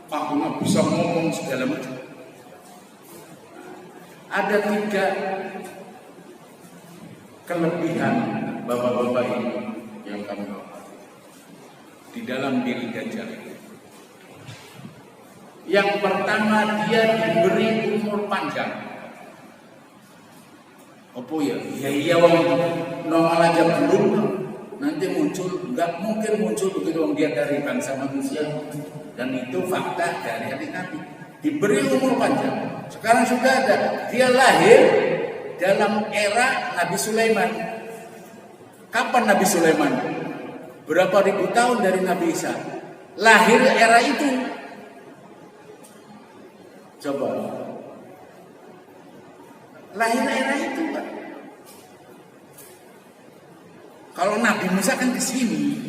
kagumnya bisa ngomong segala macam. Ada 3 kelebihan bapak-bapak ini yang kami hormati di dalam diri Dajjal. Yang pertama, dia diberi umur panjang. Apa ya? Ya wong normal aja belum, nanti muncul, nggak mungkin muncul begitu wong dia dari bangsa manusia, dan itu fakta dari hadis Nabi. Diberi umur panjang. Sekarang sudah ada. Dia lahir dalam era Nabi Sulaiman. Kapan Nabi Sulaiman? Berapa ribu tahun dari Nabi Isa. Lahir era itu. Coba. Lahir era itu, Pak. Kalau Nabi Musa kan ke sini.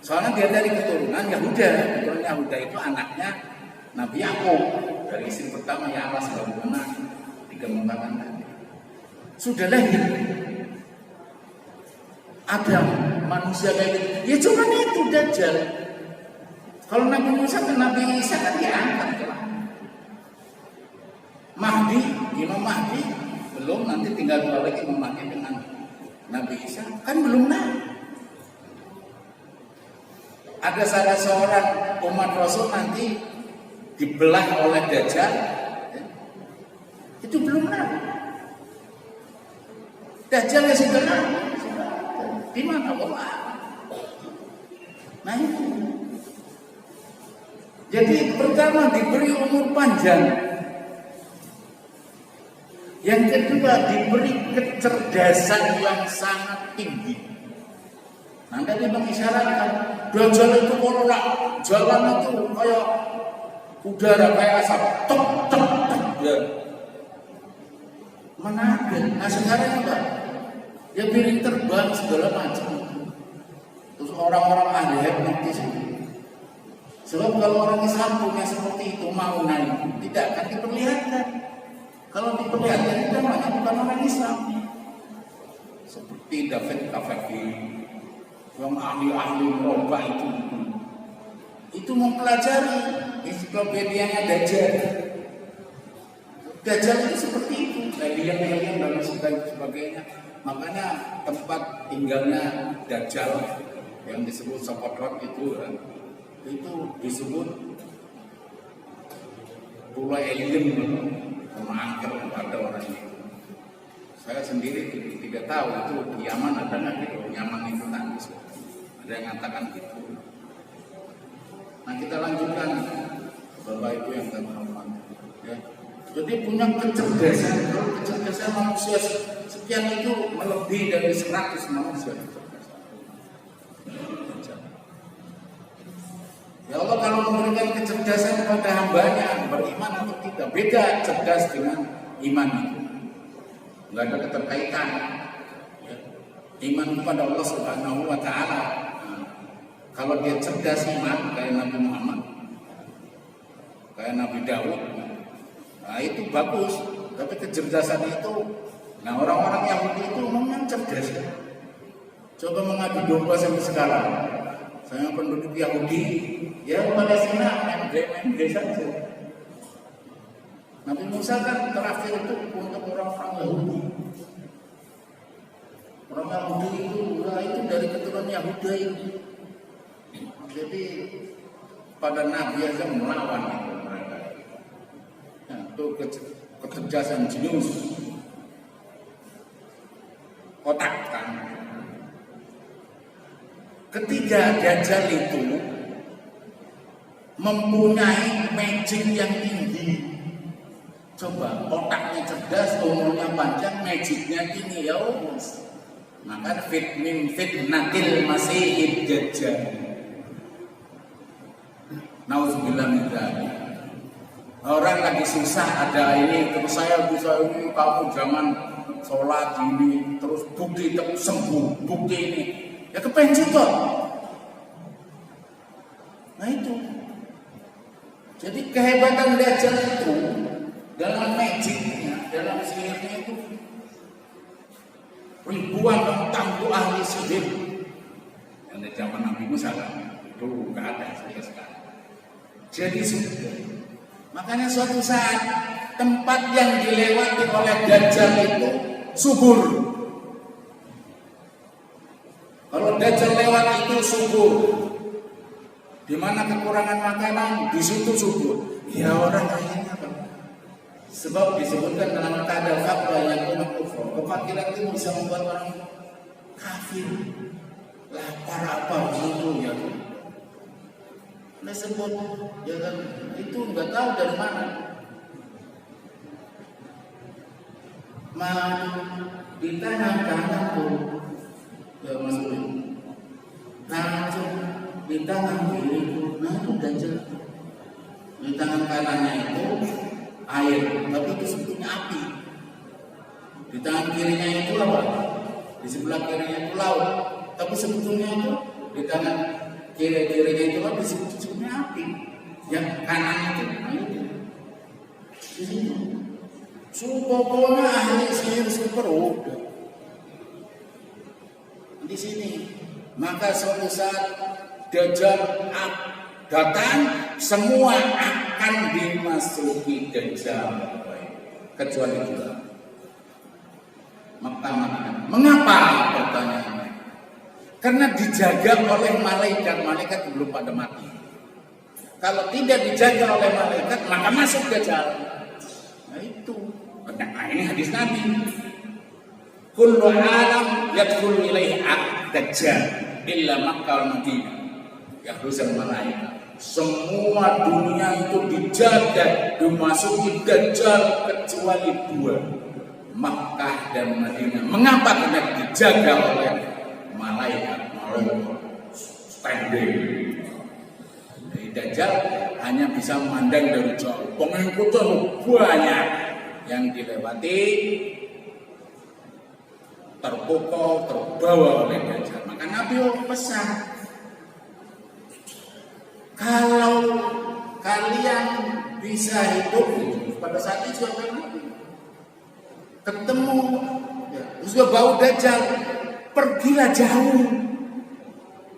Soalnya dia dari keturunan Yahuda. Keturunan Yahuda itu anaknya Nabi Yakub. Dari istri pertama ya Allah sebagaimana dikemukakan tadi. Sudah lahir. Ada manusia kayak gitu. Ya cuma itu Dajjal. Kalau Nabi Musa ke Nabi Isa kan diangkat. Mahdi, Imam Mahdi belum, nanti tinggal 2 lagi Imam Mahdi dengan Nabi Isa kan belum naik. Ada salah seorang umat Rasul nanti dibelah oleh Dajjal, itu belum naik. Dajjal ya sudah naik. Di mana Allah? Nah itu. Jadi pertama diberi umur panjang. Yang kedua diberi kecerdasan yang sangat tinggi. Nah tadi mengisyaratkan Dajjal itu kalau jalan itu kayak udara, kayak asap, tok tok tok ya. Menakut. Nah sekarang apa? Ya piring terbang segala macam. Terus orang-orang ahli hipnotis. Sebab kalau orang Islam punya seperti itu mau naik, tidak akan diperlihatkan. Kalau diperlihatkan itu namanya bukan orang Islam. Seperti David Kafeki, yang ahli-ahli merubah itu mempelajari ensiklopedia Dajjal. Dajjal itu seperti itu, alien dan sebagainya. Makanya tempat tinggalnya Dajjal yang disebut Sokotron itu disebut Pulau Alien. Mengangker kepada orang itu. Saya sendiri tidak tahu itu di Yaman ada nggak gitu. Yaman itu tangis. Ada yang mengatakan gitu. Nah kita lanjutkan Bapak Ibu yang kami hormati. Ya. Jadi punya kecerdasan. Kalau kecerdasan manusia sekian itu melebihi dari 100 manusia. Ya Allah kalau memberikan kecerdasan kepada hambanya beriman atau tidak, beda cerdas dengan iman itu. Enggak ada keterkaitan. Ya. Iman kepada Allah Subhanahu wa Ta'ala. Nah, kalau dia cerdas iman kayak Nabi Muhammad, kayak Nabi Daud, nah itu bagus. Tapi kecerdasan itu, nah orang-orang Yahudi itu memang cerdas. Coba mengadu domba sampai sekarang. Saya penduduk Yahudi, ya Palestina MD saja. Nabi Musa kan terakhir itu untuk orang-orang Yahudi. Orang Yahudi itu dari keturunan Yahudi ini. Jadi pada Nabi aja melawan itu mereka. Nah, itu kecerdasan jenius, otak kan. Ketiga, Dajjal itu mempunyai magic yang tinggi. Coba, otaknya cerdas, umurnya panjang, magicnya tinggi ya. Maka fitnatil masihid Dajjal. Nauzubillah min dzalik. Orang lagi susah ada ini, terus saya bisa ini, kamu jangan sholat ini, terus bukti sembuh, bukti ini. Ya kepencet kok. Nah itu. Jadi kehebatan Dajjal itu dalam magicnya, dalam sihirnya itu ribuan tangguh ahli sihir yang di zaman Nabi Musa itu nggak ada sampai sekarang. jadi surga. Makanya suatu saat tempat yang dilewati oleh Dajjal itu subur. Kalau Dajjal lewat itu subur. Di mana kekurangan makanan, di situ subur. Ya orang akhirnya apa? Sebab disebutkan dalam keadaan fakta yang kufur. Kefakiran itu bisa membuat orang kafir. Lapar apa gitu ya. Nah sebut ya kan, itu nggak tahu dari mana. Ditanam tangan tuh ya maksudnya. Tangan di tangan kiri, nah itu Dajjal. Di tangan kanannya itu air, tapi itu sebetulnya api. Di tangan kirinya itu apa? Di sebelah kirinya itu laut, tapi sebetulnya itu di tangan kirinya itu apa? Sebetulnya api. Yang kanan itu, di sini. Pokoknya ahli sihir super udah di sini. Maka suatu saat Dajjal datang, semua akan dimasuki Dajjal kecuali kita. Mengapa pertanyaannya? Karena dijaga oleh malaikat belum pada mati. Kalau tidak dijaga oleh malaikat, maka masuk Dajjal. Nah itu. Nah ini hadis Nabi. Kullu alam yadkhulu ilaihi Dajjal illa Makkah wal Madinah. Ya Rasul malaikat. Semua dunia itu dijaga, dimasuki Dajjal kecuali dua, Makkah dan Madinah. Mengapa? Karena dijaga oleh malaikat standing. Jadi Dajjal hanya bisa memandang dari jauh. Pengikutnya banyak yang dilewati, terpukau, terbawa oleh Dajjal. Maka Nabi pesan, kalau kalian bisa hidup pada saat itu ketemu ya, sudah bau Dajjal, pergilah jauh,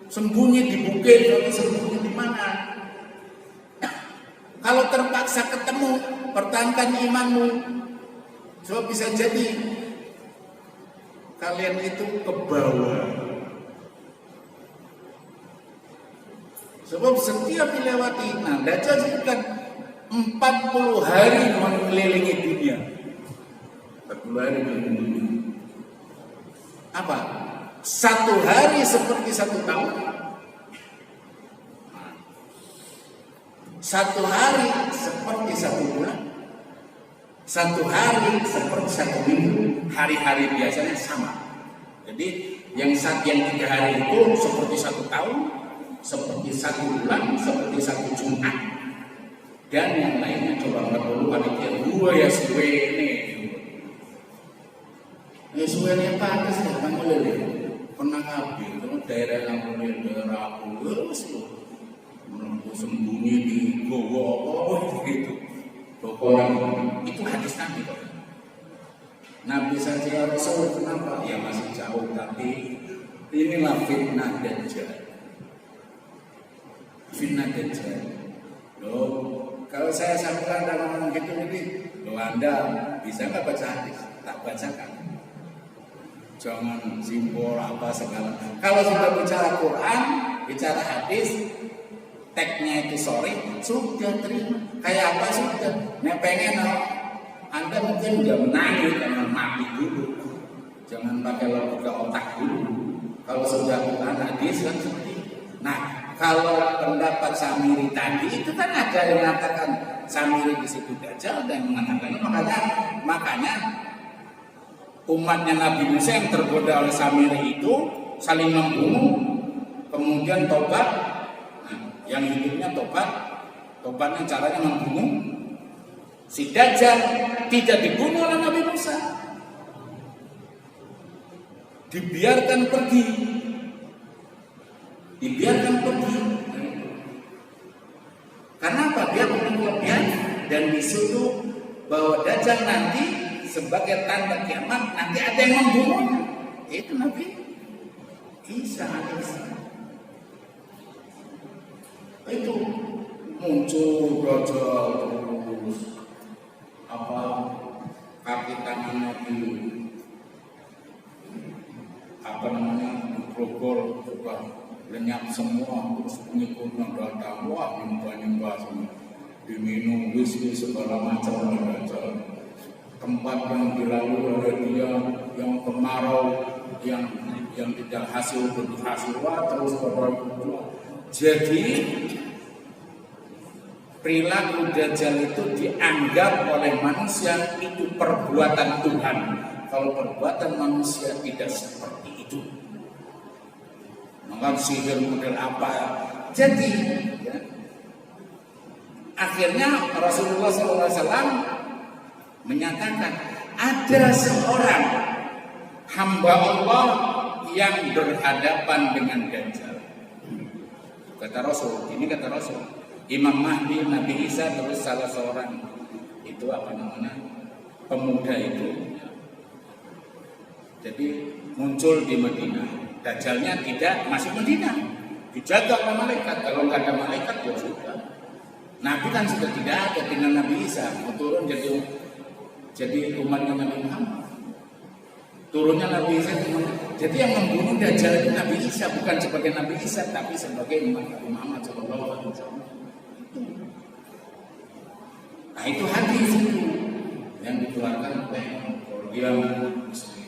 sembunyi di bukit atau sembunyi di mana. Kalau terpaksa ketemu, pertahankan imanmu, sebab bisa jadi kalian itu ke bawah. Sebab setiap dilewati, nah Dajjal sebutkan 40 hari mengelilingi dunia. 40 hari mengelilingi dunia. Apa? 1 hari seperti 1 tahun. 1 hari seperti 1 bulan. 1 hari seperti 1 minggu. Hari-hari biasanya sama. Jadi yang 3 hari itu seperti 1 tahun, seperti 1 bulan, seperti 1 Jumat. Dan yang lainnya coba nggak perlu panitia 2 ya suwe ini. Ya suwe ini pantas ya kan boleh. Pernah kabin, itu daerah yang mulai daerah aku sembunyi di gowo gitu. Pokoknya itu hadis Nabi kok. Nabi saja Rasul kenapa? Ya masih jauh, tapi inilah fitnah Dajjal. Fitnah Dajjal. Loh, kalau saya sampaikan dan ngomong gitu ini, loh Anda bisa nggak baca hadis? Tak bacakan. Jangan simbol apa segala. Kalau sudah bicara Quran, bicara hadis, teksnya itu sudah terima. Kayak apa sudah? Nek pengen Anda mungkin udah menangis karena mati dulu. Jangan pakai logika otak dulu. Kalau sudah Quran hadis kan seperti. Nah, kalau pendapat Samiri tadi itu kan ada yang mengatakan Samiri di situ Dajjal dan mengatakan makanya umatnya Nabi Musa yang tergoda oleh Samiri itu saling membunuh, kemudian tobat. Nah, yang hidupnya tobatnya caranya membunuh. Si Dajjal tidak dibunuh oleh Nabi Musa, dibiarkan pergi. Karena apa? Dia punya kelebihan dan disuruh bahwa Dajjal nanti sebagai tanda kiamat nanti ada yang membunuhnya. Itu Nabi Isa alaihissalam. Itu muncul Dajjal terus apa kaki tangannya di apa namanya digrogol juga lenyap semua, terus pengikutnya datang, wah nyembah semua, diminum whisky segala macam Dajjal. Tempat yang dilalui oleh dia yang kemarau, yang tidak hasil wah terus berbuat. Jadi perilaku Dajjal itu dianggap oleh manusia itu perbuatan Tuhan. Kalau perbuatan manusia tidak seperti itu, maka sihir model apa? Jadi ya, akhirnya Rasulullah SAW menyatakan ada seorang hamba Allah yang berhadapan dengan Dajjal. Kata Rasul, ini kata Rasul. Imam Mahdi, Nabi Isa, terus salah seorang itu apa namanya pemuda itu. Jadi muncul di Madinah. Dajjalnya tidak masuk Madinah, dijaga oleh malaikat. Kalau nggak ada malaikat ya sudah. Nabi kan sudah tidak ada, tinggal Nabi Isa turun jadi umatnya Nabi Muhammad. Turunnya Nabi Isa, jadi yang membunuh Dajjal itu Nabi Isa, bukan sebagai Nabi Isa, tapi sebagai umat Nabi Muhammad SAW. Nah itu hadis itu yang dikeluarkan oleh dia Muslim.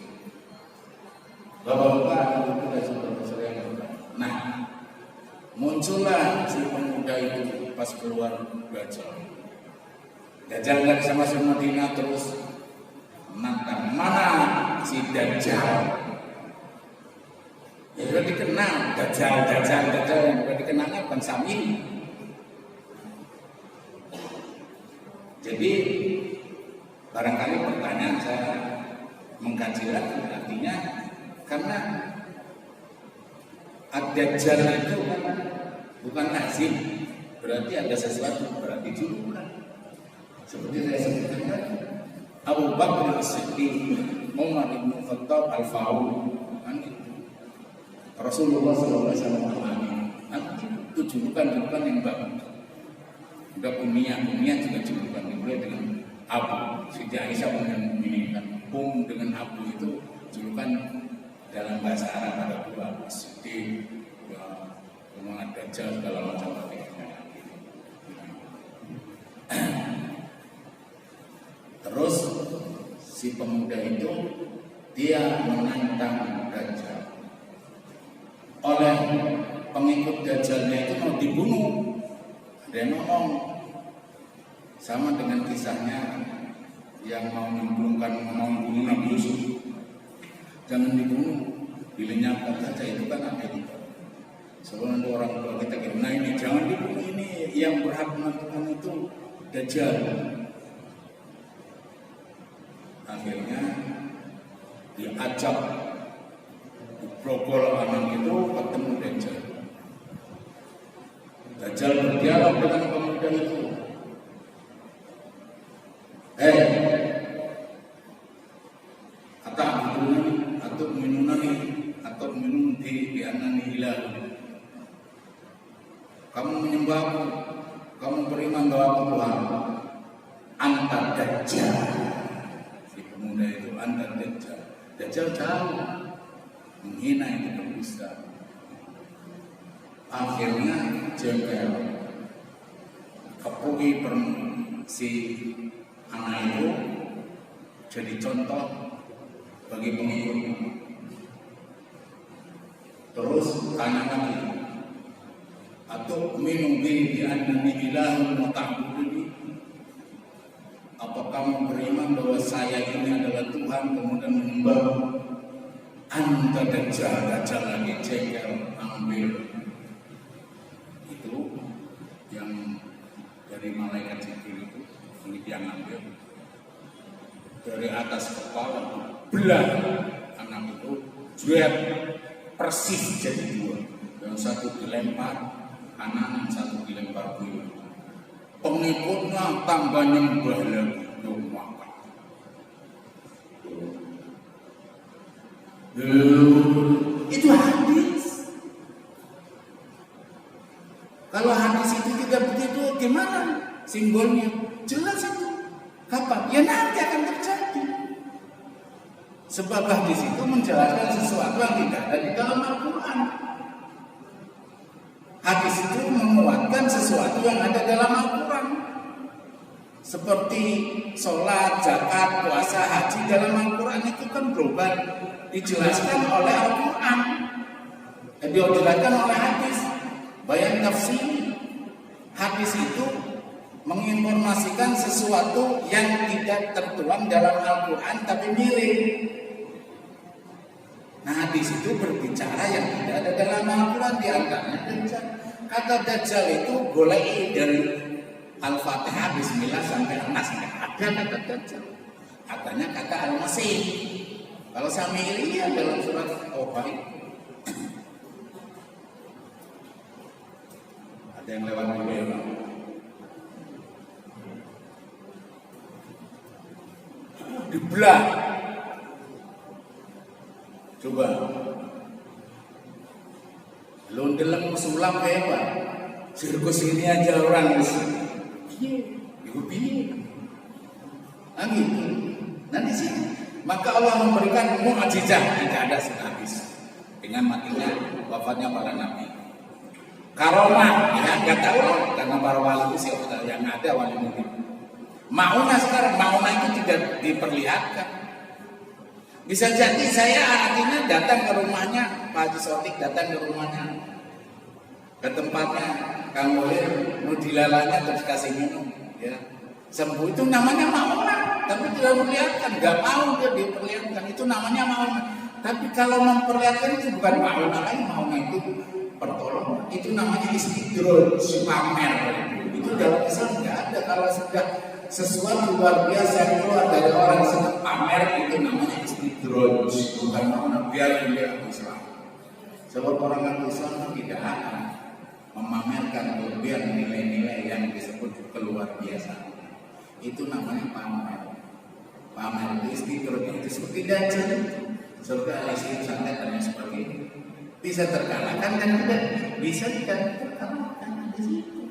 Bapak-bapak kita saudara-saudara yang berkata. Nah, muncullah si pemuda itu pas keluar Dajjal. Dajjal nggak bisa masuk Madinah, terus nantang mana si Dajjal. Ya sudah dikenal Dajjal yang sudah dikenalnya bukan Sami. Jadi barangkali pertanyaan saya mengkaji lagi artinya karena Ad-Dajjal itu kan bukan lazim, berarti ada sesuatu, berarti julukan. Seperti saya sebutkan tadi, Abu Bakar As-Siddiq, Umar bin Khattab Al-Faruq, kan gitu. Rasulullah SAW, itu julukan yang bagus. Udah kunyah juga julukan dimulai dengan Abu. Siti Aisyah menginginkan dengan Abu itu julukan dalam bahasa Arab ada dua, Siddiq, Muhammad Dajjal segala macam. Terus si pemuda itu dia menantang Dajjal. Oleh pengikut Dajjalnya itu mau dibunuh. Ada yang ngomong sama dengan kisahnya yang mau membunuh Nabi Yusuf. Jangan dibunuh, dilenyapkan saja, itu kan ada itu. Sebelum ada orang tua kita kira, nah ini jangan dibunuh, ini yang berhak menentukan itu Dajjal. Akhirnya diajak diprogol anak itu ketemu Dajjal. Dajjal berdialog dengan pemuda itu. Atau minum di anani ilah. Kamu menyembahku, kamu beriman bahwa aku Tuhan. Anta Dajjal. Si pemuda itu anta Dajjal. Dajjal tahu menghina itu berdusta. Akhirnya jengkel, kepugi si anak itu jadi contoh bagi pengikutnya. Terus tanya lagi, atau minum di annani ilahun wa ta'buduni. Apa kamu beriman bahwa saya ini adalah Tuhan kemudian menyembah? Anta Dajjal lagi jengkel, ambil itu yang dari malaikat Jibril itu, ini dia ngambil dari atas kepala, belah anak itu, juet persis jadi dua. Yang satu dilempar kanan, yang satu dilempar kiri. Pengikutnya tambah nyembah lagi, makan. Itu hadis. Kalau hadis itu tidak begitu, gimana? simbolnya. Jelas itu. Kapan? Ya nanti akan terjadi. Sebab hadis itu menjelaskan sesuatu yang tidak ada di dalam Al-Quran. Hadis itu menguatkan sesuatu yang ada dalam Al-Quran. Seperti sholat, zakat, puasa, haji dalam Al-Quran itu kan global. Dijelaskan oleh Al-Quran. Dijelaskan oleh hadis. Bayan tafsir. Hadis itu menginformasikan sesuatu yang tidak tertuang dalam Al-Quran tapi mirip. Nah, hadis itu berbicara yang tidak ada dalam Al-Quran, di antaranya Dajjal. Kata Dajjal itu boleh dari Al-Fatihah Bismillah sampai An-Nas, ada kata Dajjal. Katanya kata Al-Masih. Kalau Sami'iyah dalam surat Taubat. Ada yang lewat dulu ya, Bang? Dibelah. Coba. Lu ndeleng sulap kayak apa? Sirkus ini aja orang Ibu piye? Gitu. Nah di sini maka Allah memberikan mukjizat tidak ada habis dengan matinya wafatnya para nabi. Karomah ya nggak tahu karena para wali itu siapa yang ada wali mungkin. Mauna sekarang, mauna itu tidak diperlihatkan. Bisa jadi saya artinya datang ke rumahnya Pak Haji Sotik, datang ke rumahnya, ke tempatnya Kang Mulir, mau dilalanya terus kasih minum, ya sembuh, itu namanya mauna, tapi tidak memperlihatkan, nggak mau dia diperlihatkan, itu namanya mauna. Tapi kalau memperlihatkan itu bukan mauna lagi, mauna itu pertolongan, itu namanya istidroj, pamer. Itu dalam Islam nggak ada. Kalau sudah sesuatu luar biasa yang keluar dari orang yang sedang pamer, itu namanya istidroj, bukan mauna. Biar dilihat Islam. Sebab orang Islam itu tidak akan memamerkan kelebihan nilai-nilai yang disebut keluar biasa. Itu namanya pamer. Pamer itu istidroj, itu seperti Dajjal, seperti Al-Islam santet dan sebagainya. Bisa terkalahkan dan tidak bisa tidak terkalahkan di situ.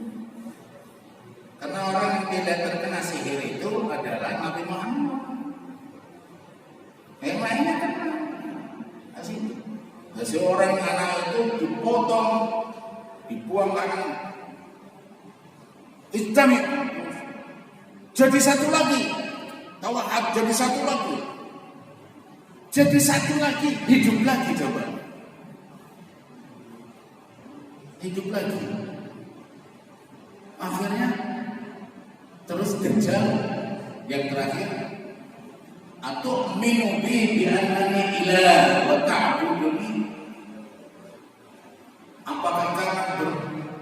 Karena orang yang tidak terkena sihir itu adalah Nabi Muhammad. Yang lainnya kena. Asik. Seorang anak itu dipotong, dibuang kanan, hitam jadi satu lagi, tawahab jadi satu lagi, jadi satu lagi, hidup lagi coba. Hidup lagi. Akhirnya terus Dajjal yang terakhir, atau minubi bi annani ilah wa ta'buduni. Apakah kamu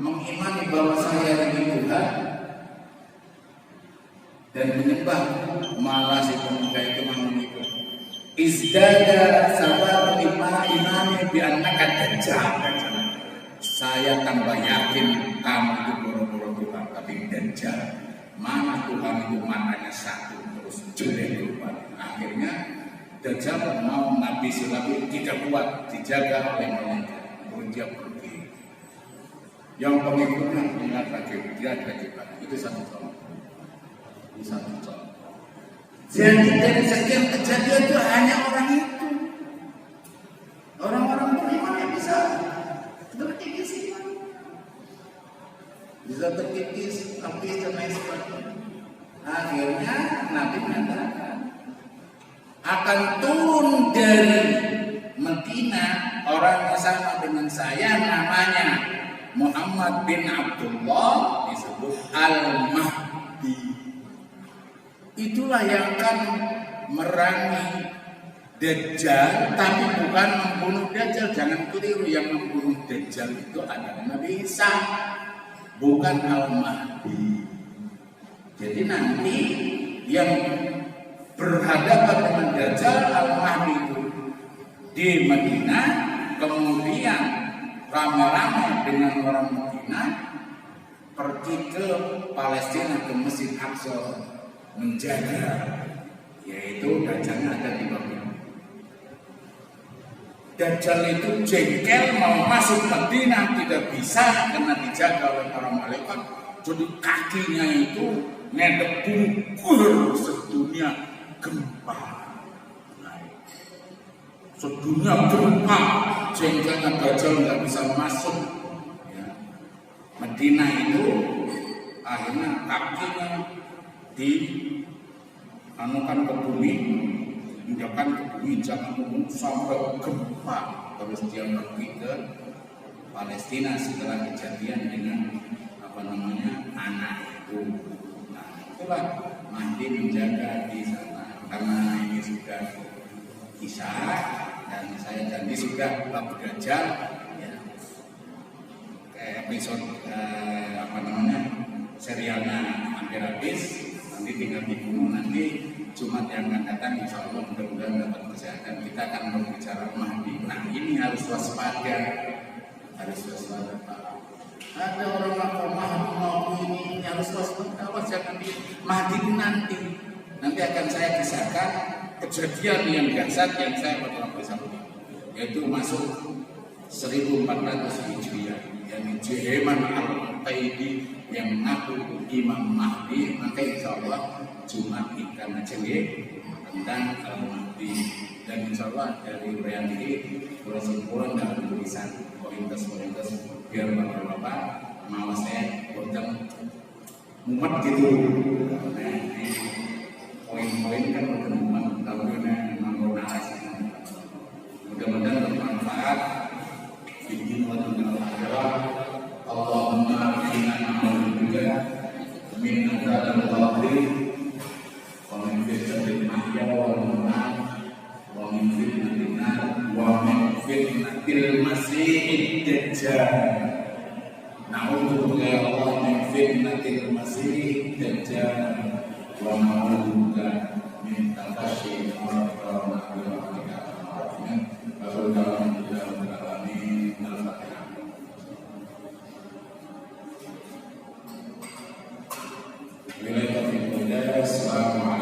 mengimani bahwa saya ini Tuhan dan menyembah malah si pemuda itu mengiku. Izdada sahabat imani bi annaka Dajjal. Saya tambah yakin kamu itu boro-boro Tuhan, tapi Dajjal. Mana Tuhan itu matanya satu terus jelek lupa. Akhirnya Dajjal mau Nabi Sulaiman tidak kuat, dijaga oleh malaikat. Dia pergi. Yang pengikutnya ingat lagi, dia lagi itu satu contoh. Itu satu contoh. Jadi dari sekian kejadian itu hanya orang itu. Orang-orang beriman yang bisa terkikis iman, bisa terkikis habis dan lain sebagainya. Akhirnya Nabi mengatakan akan turun dari Medina orang yang sama dengan saya, namanya Muhammad bin Abdullah, disebut Al-Mahdi. Itulah yang akan merangi Dajjal, tapi bukan membunuh Dajjal. Jangan keliru, yang membunuh Dajjal itu adalah Nabi Isa, bukan Al-Mahdi. Jadi nanti yang berhadapan dengan Dajjal, Al-Mahdi itu di Medina, kemudian ramai-ramai dengan orang Medina pergi ke Palestina, ke Mesjid Aqsa menjaga, yaitu Dajjalnya ada di Babylon. Dajjal itu jengkel mau masuk Madinah tidak bisa karena dijaga oleh para malaikat. Jadi kakinya itu ngedek bungkur sedunia gempa. Sedunia gempa, jengkelnya Dajjal nggak bisa masuk. Ya. Madinah itu akhirnya kakinya anukan ke bumi, injakan ke bumi, jangan sampai gempa. Terus dia pergi ke Palestina setelah kejadian dengan anak itu. Nah, itulah Mahdi menjaga di sana karena ini sudah kisah dan saya janji sudah bab Dajjal ya. Kayak episode serialnya hampir habis, nanti tinggal dibunuh. Nanti Jumat yang akan datang insya Allah mudah-mudahan dapat kesehatan. Kita akan berbicara Mahdi. Nah ini harus waspada, Pak. Ada orang mau ini harus waspada. Jangan di Mahdi itu nanti akan saya kisahkan kejadian yang dahsyat yang saya pernah bersama, yaitu masuk 1400 Hijriah, yang Jeheman Al-Taidi yang mengaku Imam Mahdi. Maka insya Allah Jumat ikan aja tentang Al-Mahdi, dan insya Allah dari uraian ini kesimpulan dalam tulisan pointer-pointer biar bapak-bapak mau saya buatkan mumet gitu. Nah ini poin-poin kan udah mumet, tapi memang narasi. Mudah-mudahan bermanfaat. Bikin wajib akhirat. Allahumma inna na'udzubika min adzabil qabri wa min fitnatil mahya wal mamat wa min fitnatin nar wa min fitnatil masiihid dajjal. Na'udzubika ya Allah min fitnatil masiihid dajjal wa na'udzubika min tafashshi al-qur'an wa Assalamualaikum.